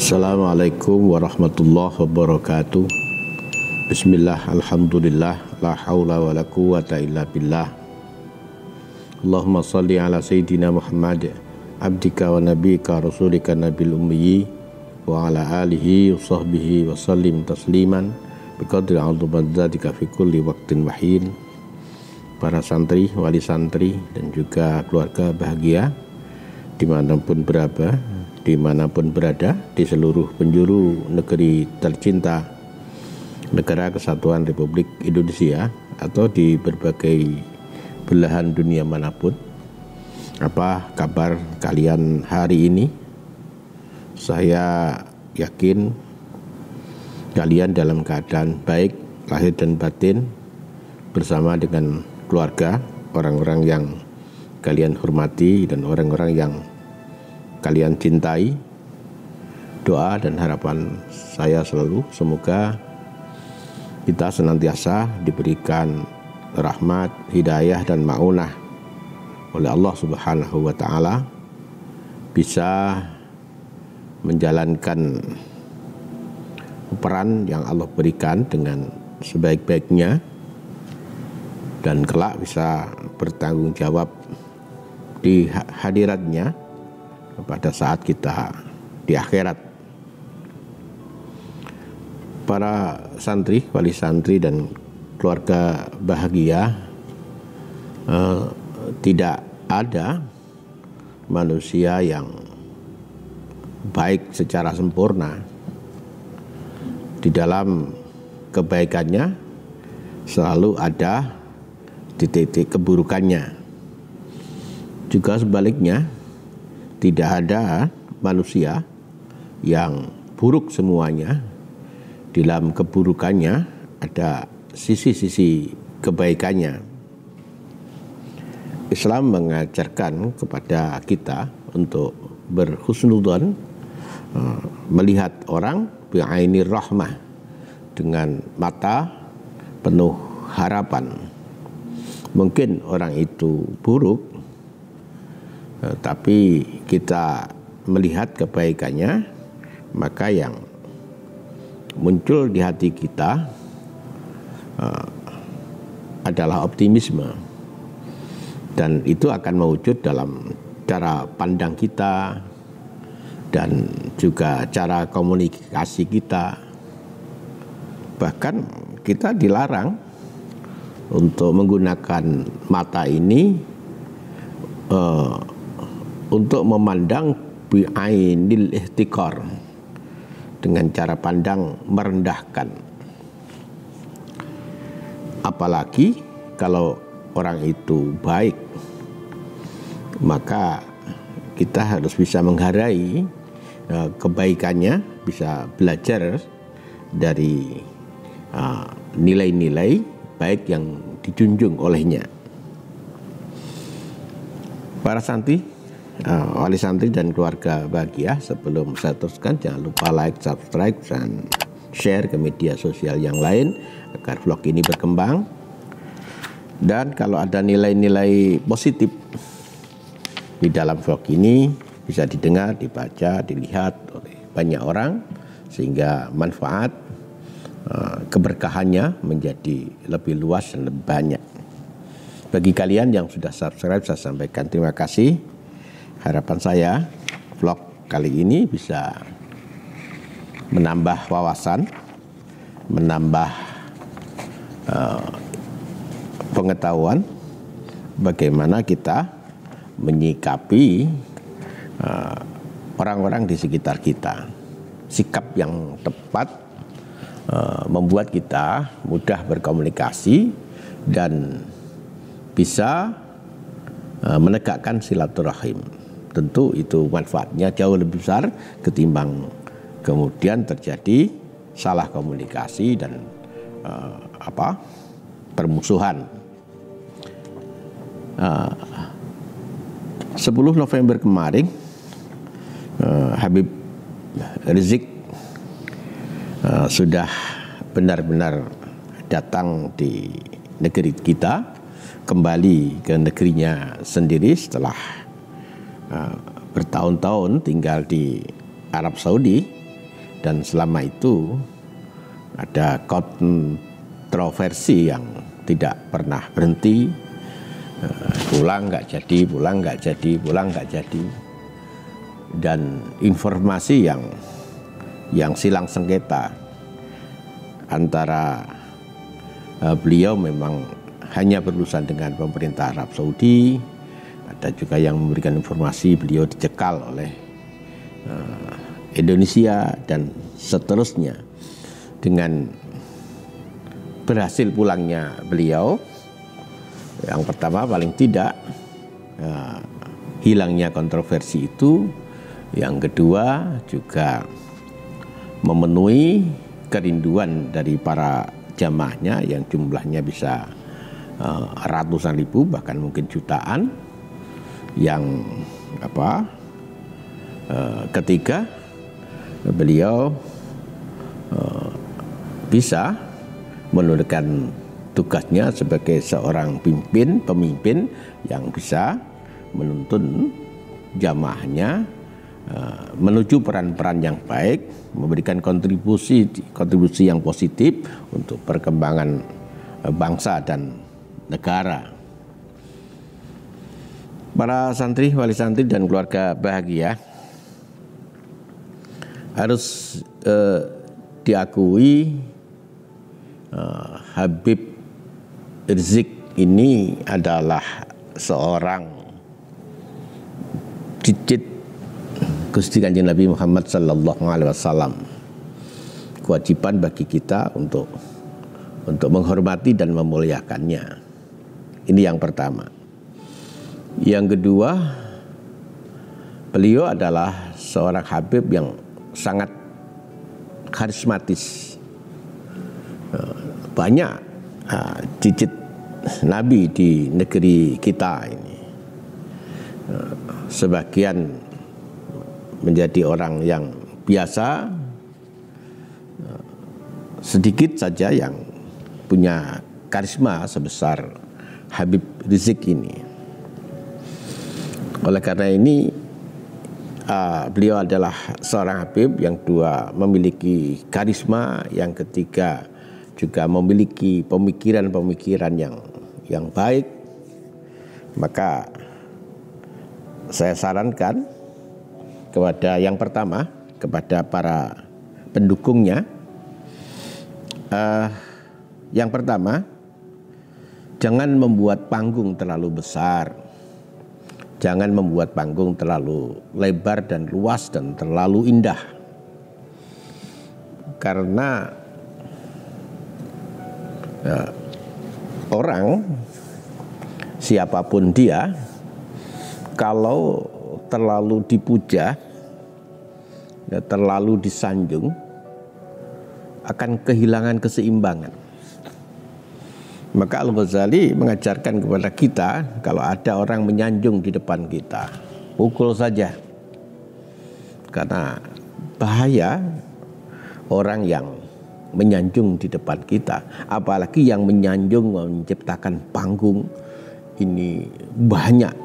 Assalamualaikum warahmatullahi wabarakatuh. Bismillah, alhamdulillah, la haula wa la quwata illa billah. Allahumma salli ala Sayyidina Muhammad, abdika wa nabika rasulika nabil ummiyi, wa ala alihi wa sahbihi wa sallim tasliman biqadri a'udzubillahi fi kulli waqtin wahin. Para santri, wali santri, dan juga keluarga bahagia dimanapun berada di seluruh penjuru negeri tercinta Negara Kesatuan Republik Indonesia atau di berbagai belahan dunia manapun. Apa kabar kalian hari ini? Saya yakin kalian dalam keadaan baik lahir dan batin bersama dengan keluarga, orang-orang yang kalian hormati dan orang-orang yang kalian cintai. Doa dan harapan saya selalu semoga kita senantiasa diberikan rahmat, hidayah dan ma'unah oleh Allah Subhanahu wa ta'ala, bisa menjalankan peran yang Allah berikan dengan sebaik-baiknya dan kelak bisa bertanggung jawab di hadiratnya pada saat kita di akhirat. Para santri, wali santri dan keluarga bahagia, tidak ada manusia yang baik secara sempurna. Di dalam kebaikannya selalu ada titik-titik keburukannya. Juga sebaliknya, tidak ada manusia yang buruk semuanya. Di dalam keburukannya ada sisi-sisi kebaikannya. Islam mengajarkan kepada kita untuk berhusnudzon, melihat orang bi'ainir rahmah, dengan mata penuh harapan. Mungkin orang itu buruk, tapi kita melihat kebaikannya, maka yang muncul di hati kita adalah optimisme, dan itu akan mewujud dalam cara pandang kita dan juga cara komunikasi kita. Bahkan kita dilarang untuk menggunakan mata ini untuk memandang bi'ainil ihtikar, dengan cara pandang merendahkan. Apalagi kalau orang itu baik, maka kita harus bisa menghargai kebaikannya, bisa belajar dari nilai-nilai baik yang dijunjung olehnya. Para santri, wali santri dan keluarga bahagia, sebelum saya teruskan, jangan lupa like, subscribe, dan share ke media sosial yang lain agar vlog ini berkembang. Dan kalau ada nilai-nilai positif di dalam vlog ini, bisa didengar, dibaca, dilihat oleh banyak orang, sehingga manfaat keberkahannya menjadi lebih luas dan lebih banyak. Bagi kalian yang sudah subscribe, saya sampaikan terima kasih. Harapan saya vlog kali ini bisa menambah wawasan, menambah pengetahuan bagaimana kita menyikapi orang-orang di sekitar kita. Sikap yang tepat membuat kita mudah berkomunikasi dan bisa menegakkan silaturahim. Tentu itu manfaatnya jauh lebih besar ketimbang kemudian terjadi salah komunikasi dan permusuhan. 10 November kemarin, Habib Rizik sudah benar-benar datang di negeri kita, kembali ke negerinya sendiri setelah bertahun-tahun tinggal di Arab Saudi dan selama itu ada kontroversi yang tidak pernah berhenti, pulang nggak jadi, pulang nggak jadi, pulang nggak jadi, dan informasi yang silang sengketa antara beliau memang hanya berurusan dengan pemerintah Arab Saudi. Ada juga yang memberikan informasi beliau dicekal oleh Indonesia dan seterusnya. Dengan berhasil pulangnya beliau, yang pertama paling tidak hilangnya kontroversi itu, yang kedua juga memenuhi kerinduan dari para jamaahnya yang jumlahnya bisa ratusan ribu bahkan mungkin jutaan, yang ketiga beliau bisa menunaikan tugasnya sebagai seorang pemimpin yang bisa menuntun jamaahnya menuju peran-peran yang baik, memberikan kontribusi yang positif untuk perkembangan bangsa dan negara. Para santri, wali santri dan keluarga bahagia, harus diakui Habib Rizik ini adalah seorang cicit Gusti Kanjeng Nabi Muhammad sallallahu alaihi wasallam. Kewajiban bagi kita untuk menghormati dan memuliakannya. Ini yang pertama. Yang kedua, beliau adalah seorang Habib yang sangat karismatis. Banyak cicit Nabi di negeri kita ini. Sebagian menjadi orang yang biasa, sedikit saja yang punya karisma sebesar Habib Rizik ini. Oleh karena ini beliau adalah seorang Habib yang dua memiliki karisma, yang ketiga juga memiliki pemikiran-pemikiran yang baik. Maka saya sarankan kepada yang pertama, kepada para pendukungnya, yang pertama, jangan membuat panggung terlalu besar, jangan membuat panggung terlalu lebar dan luas dan terlalu indah, karena orang siapapun dia, kalau terlalu dipuja, terlalu disanjung, akan kehilangan keseimbangan. Maka Al-Ghazali mengajarkan kepada kita, kalau ada orang menyanjung di depan kita, pukul saja. Karena bahaya orang yang menyanjung di depan kita, apalagi yang menyanjung menciptakan panggung. Ini banyak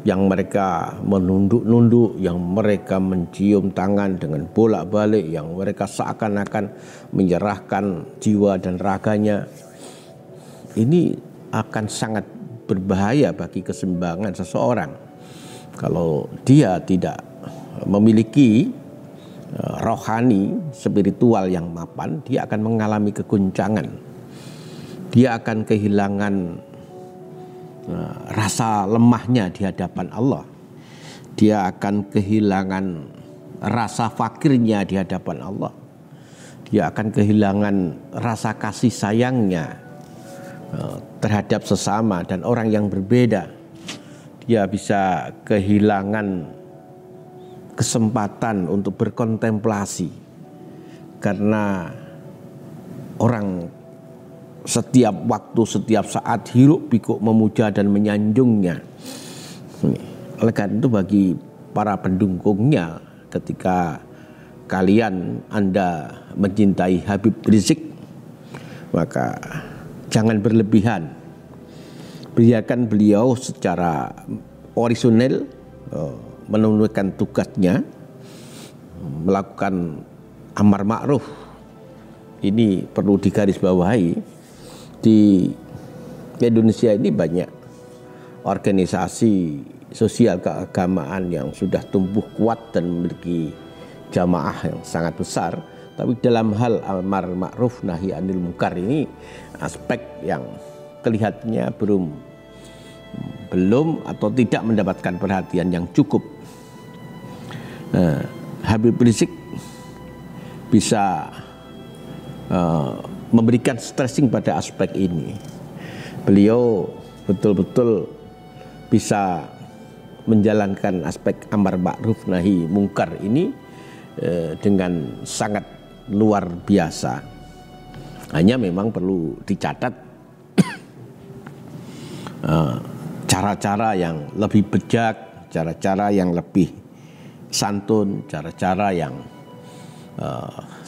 yang mereka menunduk-nunduk, yang mereka mencium tangan dengan bolak-balik, yang mereka seakan-akan menyerahkan jiwa dan raganya. Ini akan sangat berbahaya bagi keseimbangan seseorang. Kalau dia tidak memiliki rohani, spiritual yang mapan, dia akan mengalami keguncangan. Dia akan kehilangan rasa lemahnya di hadapan Allah. Dia akan kehilangan rasa fakirnya di hadapan Allah. Dia akan kehilangan rasa kasih sayangnya terhadap sesama dan orang yang berbeda. Dia bisa kehilangan kesempatan untuk berkontemplasi, karena orang setiap waktu, setiap saat hiruk pikuk memuja dan menyanjungnya. Oleh karena itu bagi para pendukungnya, ketika Anda mencintai Habib Rizik, maka jangan berlebihan. Biarkan beliau secara orisinal menunaikan tugasnya, melakukan amar ma'ruf ini perlu digarisbawahi. Di Indonesia ini banyak organisasi sosial keagamaan yang sudah tumbuh kuat dan memiliki jamaah yang sangat besar, tapi dalam hal amar ma'ruf nahi anil munkar ini aspek yang kelihatannya belum atau tidak mendapatkan perhatian yang cukup. Habib Rizik bisa memberikan stressing pada aspek ini. Beliau betul-betul bisa menjalankan aspek amar ma'ruf nahi mungkar ini dengan sangat luar biasa. Hanya memang perlu dicatat cara-cara yang lebih bijak, cara-cara yang lebih santun, cara-cara yang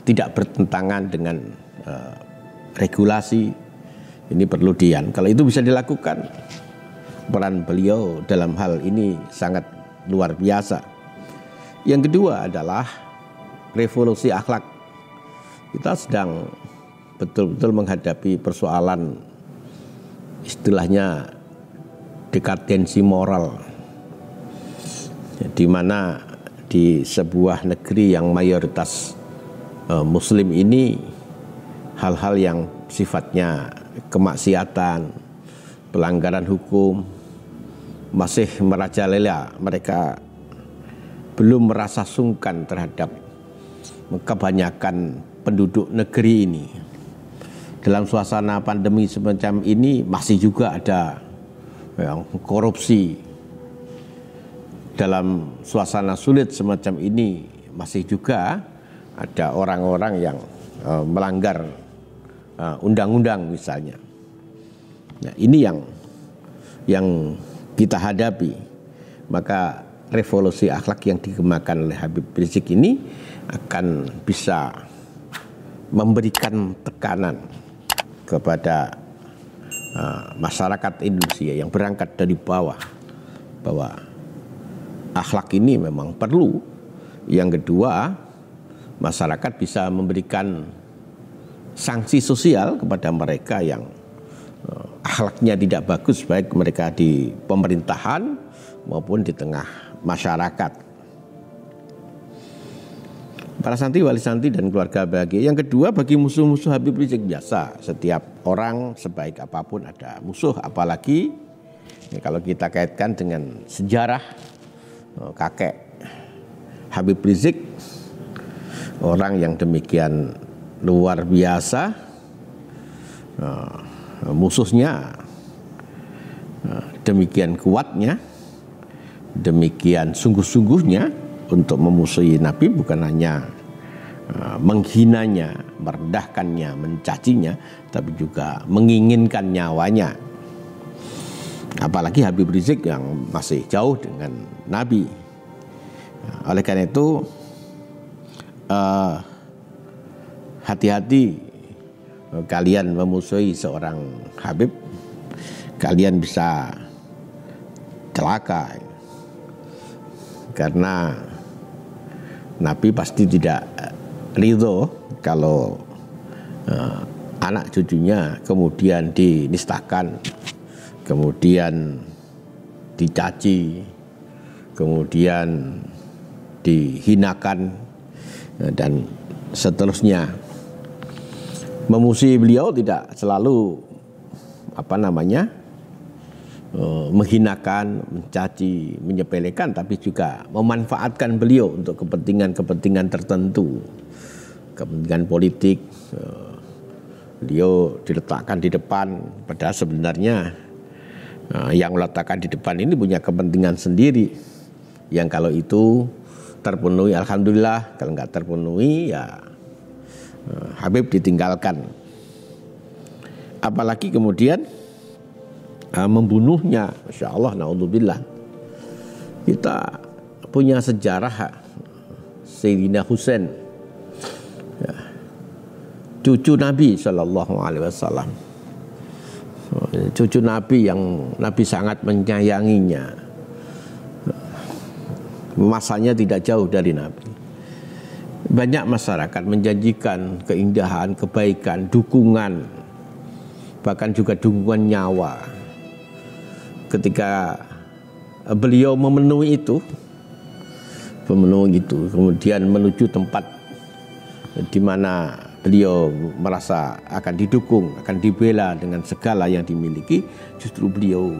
tidak bertentangan dengan regulasi ini perlu kalau itu bisa dilakukan, peran beliau dalam hal ini sangat luar biasa. Yang kedua adalah revolusi akhlak. Kita sedang betul-betul menghadapi persoalan istilahnya dekadensi moral, di mana di sebuah negeri yang mayoritas muslim ini hal-hal yang sifatnya kemaksiatan, pelanggaran hukum masih merajalela. Mereka belum merasa sungkan terhadap kebanyakan penduduk negeri ini. Dalam suasana pandemi semacam ini masih juga ada yang korupsi. Dalam suasana sulit semacam ini masih juga ada orang-orang yang melanggar undang-undang misalnya. Nah, ini yang kita hadapi. Maka revolusi akhlak yang dikembangkan oleh Habib Rizik ini akan bisa memberikan tekanan kepada masyarakat Indonesia yang berangkat dari bawah, bahwa akhlak ini memang perlu. Yang kedua, masyarakat bisa memberikan sanksi sosial kepada mereka yang akhlaknya tidak bagus, baik mereka di pemerintahan maupun di tengah masyarakat. Para santri, wali santri dan keluarga bahagia. Yang kedua, bagi musuh-musuh Habib Rizik biasa. Setiap orang sebaik apapun ada musuh, apalagi kalau kita kaitkan dengan sejarah kakek Habib Rizik, orang yang demikian luar biasa, musuhnya demikian kuatnya, demikian sungguh-sungguhnya untuk memusuhi Nabi, bukan hanya menghinanya, merendahkannya, mencacinya, tapi juga menginginkan nyawanya. Apalagi Habib Rizik yang masih jauh dengan Nabi. Oleh karena itu hati-hati kalian memusuhi seorang Habib, kalian bisa celaka. Karena Nabi pasti tidak ridho kalau anak cucunya kemudian dinistakan, kemudian dicaci, kemudian dihinakan, dan seterusnya. Memusuhi beliau tidak selalu menghinakan, mencaci, menyepelekan, tapi juga memanfaatkan beliau untuk kepentingan-kepentingan tertentu, kepentingan politik. Beliau diletakkan di depan, padahal sebenarnya yang meletakkan di depan ini punya kepentingan sendiri, yang kalau itu terpenuhi alhamdulillah, kalau nggak terpenuhi ya Habib ditinggalkan. Apalagi kemudian membunuhnya, Masya Allah, na'udzubillah. Kita punya sejarah Sayyidina Husain, ya, cucu Nabi SAW, cucu Nabi yang Nabi sangat menyayanginya, masanya tidak jauh dari Nabi. Banyak masyarakat menjanjikan keindahan, kebaikan, dukungan, bahkan juga dukungan nyawa. Ketika beliau memenuhi itu, kemudian menuju tempat di mana beliau merasa akan didukung, akan dibela dengan segala yang dimiliki, justru beliau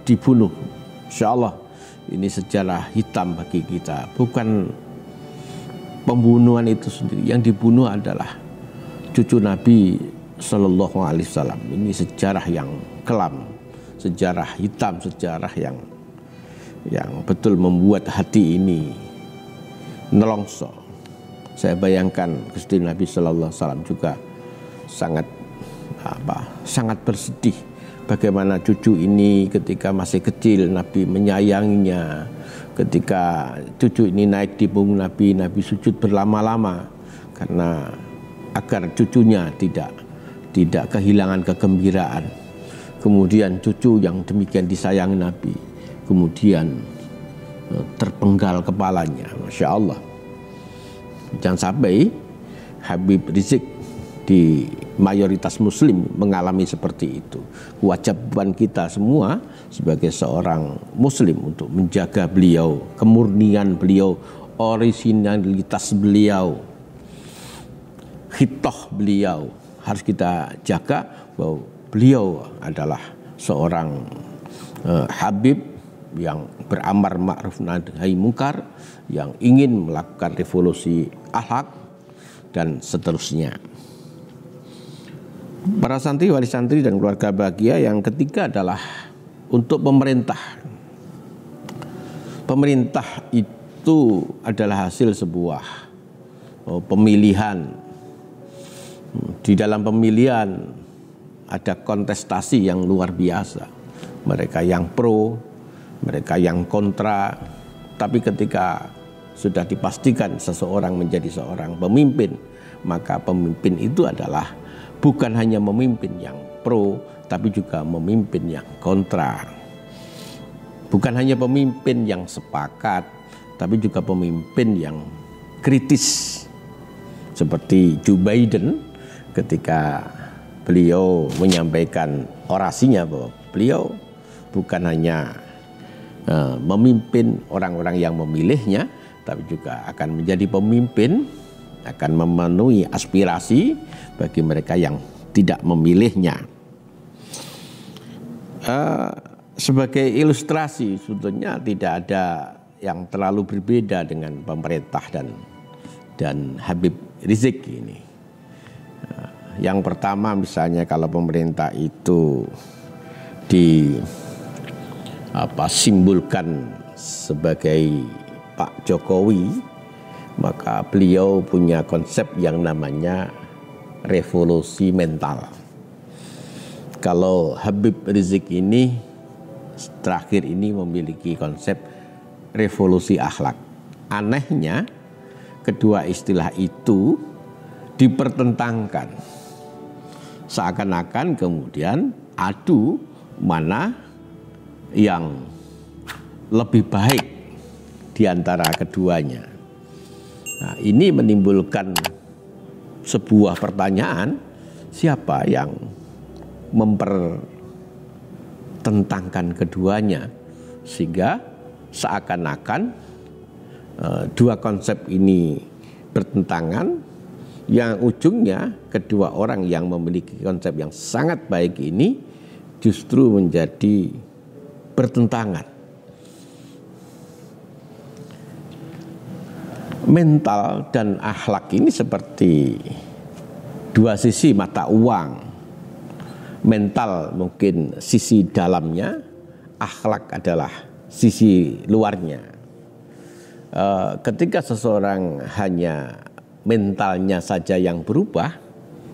dibunuh. Insya Allah ini sejarah hitam bagi kita. Bukan pembunuhan itu sendiri, yang dibunuh adalah cucu Nabi Sallallahu Alaihi Wasallam. Ini sejarah yang kelam, sejarah hitam, sejarah yang betul membuat hati ini nelongso. Saya bayangkan Gusti Nabi Sallallahu Alaihi Wasallam juga sangat bersedih bagaimana cucu ini ketika masih kecil Nabi menyayanginya. Ketika cucu ini naik di punggung Nabi, Nabi sujud berlama-lama karena agar cucunya tidak kehilangan kegembiraan. Kemudian cucu yang demikian disayangi Nabi kemudian terpenggal kepalanya. Masya Allah. Jangan sampai Habib Rizik di mayoritas muslim mengalami seperti itu. Kewajiban kita semua sebagai seorang muslim untuk menjaga beliau, kemurnian beliau, originalitas beliau, khitoh beliau harus kita jaga, bahwa beliau adalah seorang Habib yang beramar ma'ruf nahi mungkar, yang ingin melakukan revolusi akhlak dan seterusnya. Para santri, wali santri dan keluarga bahagia, yang ketiga adalah untuk pemerintah. Pemerintah itu adalah hasil sebuah pemilihan. Di dalam pemilihan ada kontestasi yang luar biasa. Mereka yang pro, mereka yang kontra. Tapi ketika sudah dipastikan seseorang menjadi seorang pemimpin, maka pemimpin itu adalah bukan hanya memimpin yang pro, tapi juga memimpin yang kontra. Bukan hanya pemimpin yang sepakat, tapi juga pemimpin yang kritis. Seperti Joe Biden ketika beliau menyampaikan orasinya bahwa beliau bukan hanya memimpin orang-orang yang memilihnya, tapi juga akan menjadi pemimpin, akan memenuhi aspirasi bagi mereka yang tidak memilihnya. Sebagai ilustrasi, sebetulnya tidak ada yang terlalu berbeda dengan pemerintah dan Habib Rizik ini. Yang pertama, misalnya kalau pemerintah itu simbolkan sebagai Pak Jokowi, maka beliau punya konsep yang namanya revolusi mental. Kalau Habib Rizik ini terakhir ini memiliki konsep revolusi akhlak. Anehnya kedua istilah itu dipertentangkan. Seakan-akan kemudian adu mana yang lebih baik di antara keduanya. Nah, ini menimbulkan sebuah pertanyaan, siapa yang mempertentangkan keduanya, sehingga seakan-akan dua konsep ini bertentangan, yang ujungnya kedua orang yang memiliki konsep yang sangat baik ini justru menjadi bertentangan. Mental dan akhlak ini seperti dua sisi mata uang. Mental mungkin sisi dalamnya, akhlak adalah sisi luarnya. Ketika seseorang hanya mentalnya saja yang berubah,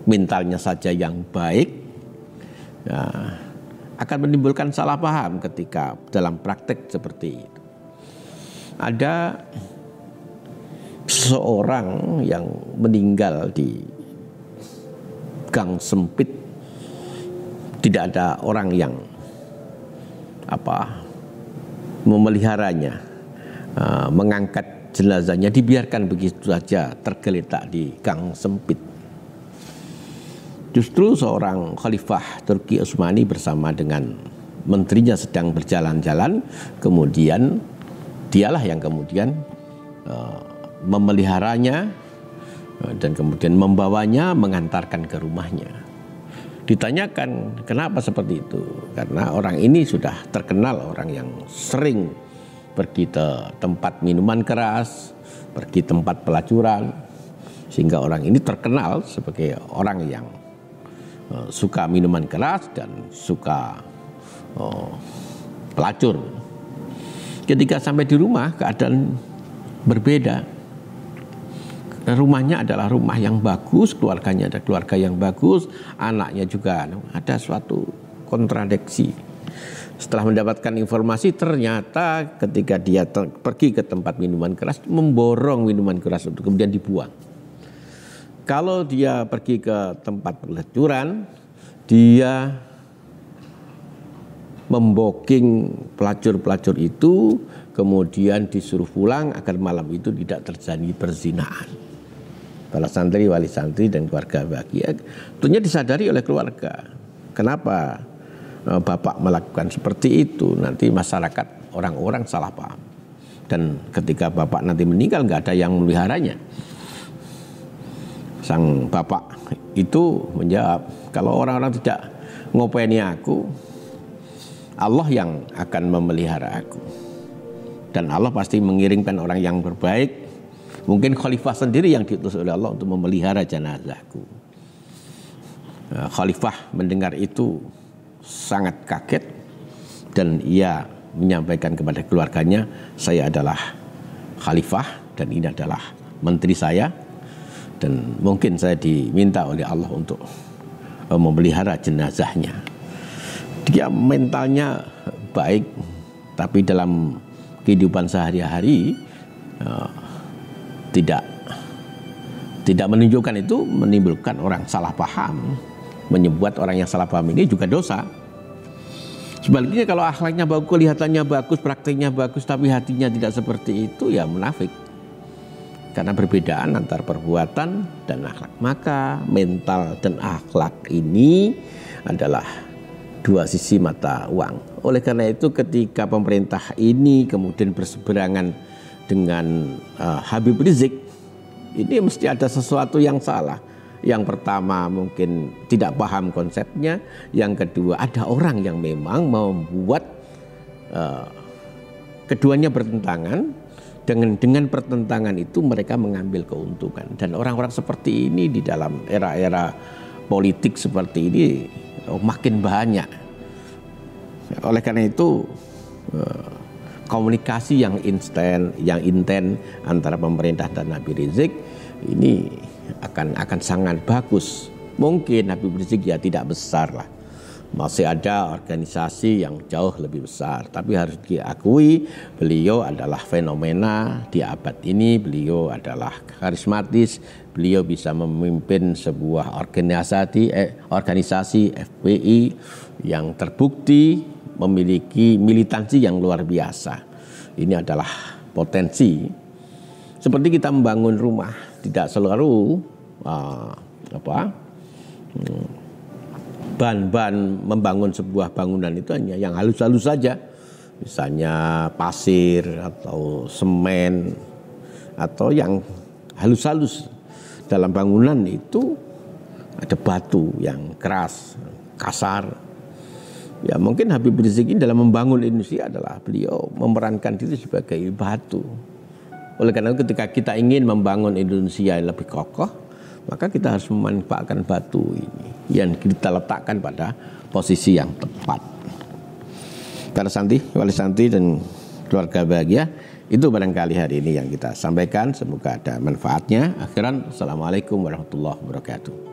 mentalnya saja yang baik, akan menimbulkan salah paham ketika dalam praktek seperti itu. Ada seseorang yang meninggal di gang sempit, tidak ada orang yang memeliharanya, mengangkat jenazahnya dibiarkan begitu saja tergeletak di gang sempit. Justru seorang Khalifah Turki Utsmani bersama dengan menterinya sedang berjalan-jalan, kemudian dialah yang kemudian memeliharanya dan kemudian membawanya, mengantarkan ke rumahnya. Ditanyakan kenapa seperti itu, karena orang ini sudah terkenal orang yang sering pergi ke tempat minuman keras, pergi tempat pelacuran, sehingga orang ini terkenal sebagai orang yang suka minuman keras dan suka pelacur. Ketika sampai di rumah keadaan berbeda. Rumahnya adalah rumah yang bagus, keluarganya ada keluarga yang bagus, anaknya juga ada suatu kontradiksi. Setelah mendapatkan informasi, ternyata ketika dia pergi ke tempat minuman keras, memborong minuman keras untuk kemudian dibuang. Kalau dia pergi ke tempat pelacuran, dia memboking pelacur-pelacur itu, kemudian disuruh pulang agar malam itu tidak terjadi perzinahan. Para santri, wali santri dan keluarga bahagia tentunya disadari oleh keluarga. Kenapa bapak melakukan seperti itu? Nanti masyarakat, orang-orang salah paham. Dan ketika bapak nanti meninggal nggak ada yang memeliharanya. Sang bapak itu menjawab, kalau orang-orang tidak ngopeni aku, Allah yang akan memelihara aku. Dan Allah pasti mengirimkan orang yang berbaik. Mungkin khalifah sendiri yang diutus oleh Allah untuk memelihara jenazahku. Khalifah mendengar itu sangat kaget dan ia menyampaikan kepada keluarganya, saya adalah khalifah dan ini adalah menteri saya dan mungkin saya diminta oleh Allah untuk memelihara jenazahnya. Dia mentalnya baik, tapi dalam kehidupan sehari-hari tidak menunjukkan itu, menimbulkan orang salah paham, menyebut orang yang salah paham ini juga dosa. Sebaliknya kalau akhlaknya bagus, kelihatannya bagus, praktiknya bagus, tapi hatinya tidak seperti itu, ya munafik. Karena perbedaan antar perbuatan dan akhlak. Maka mental dan akhlak ini adalah dua sisi mata uang. Oleh karena itu ketika pemerintah ini kemudian berseberangan dengan Habib Rizik, ini mesti ada sesuatu yang salah. Yang pertama mungkin tidak paham konsepnya, yang kedua ada orang yang memang membuat keduanya bertentangan. Dengan pertentangan itu mereka mengambil keuntungan, dan orang-orang seperti ini di dalam era-era politik seperti ini makin banyak. Oleh karena itu komunikasi yang intens antara pemerintah dan Habib Rizik ini akan sangat bagus. Mungkin Habib Rizik ya tidak besar lah, masih ada organisasi yang jauh lebih besar, tapi harus diakui beliau adalah fenomena di abad ini. Beliau adalah karismatis, beliau bisa memimpin sebuah organisasi FPI yang terbukti memiliki militansi yang luar biasa. Ini adalah potensi. Seperti kita membangun rumah, tidak selalu bahan-bahan membangun sebuah bangunan itu hanya yang halus-halus saja, misalnya pasir atau semen atau yang halus-halus. Dalam bangunan itu ada batu yang keras, kasar. Ya mungkin Habib Rizik ini dalam membangun Indonesia adalah beliau memerankan diri sebagai batu. Oleh karena itu ketika kita ingin membangun Indonesia yang lebih kokoh, maka kita harus memanfaatkan batu ini yang kita letakkan pada posisi yang tepat. Para santri, wali santri dan keluarga bahagia, itu barangkali hari ini yang kita sampaikan. Semoga ada manfaatnya. Akhiran, assalamualaikum warahmatullahi wabarakatuh.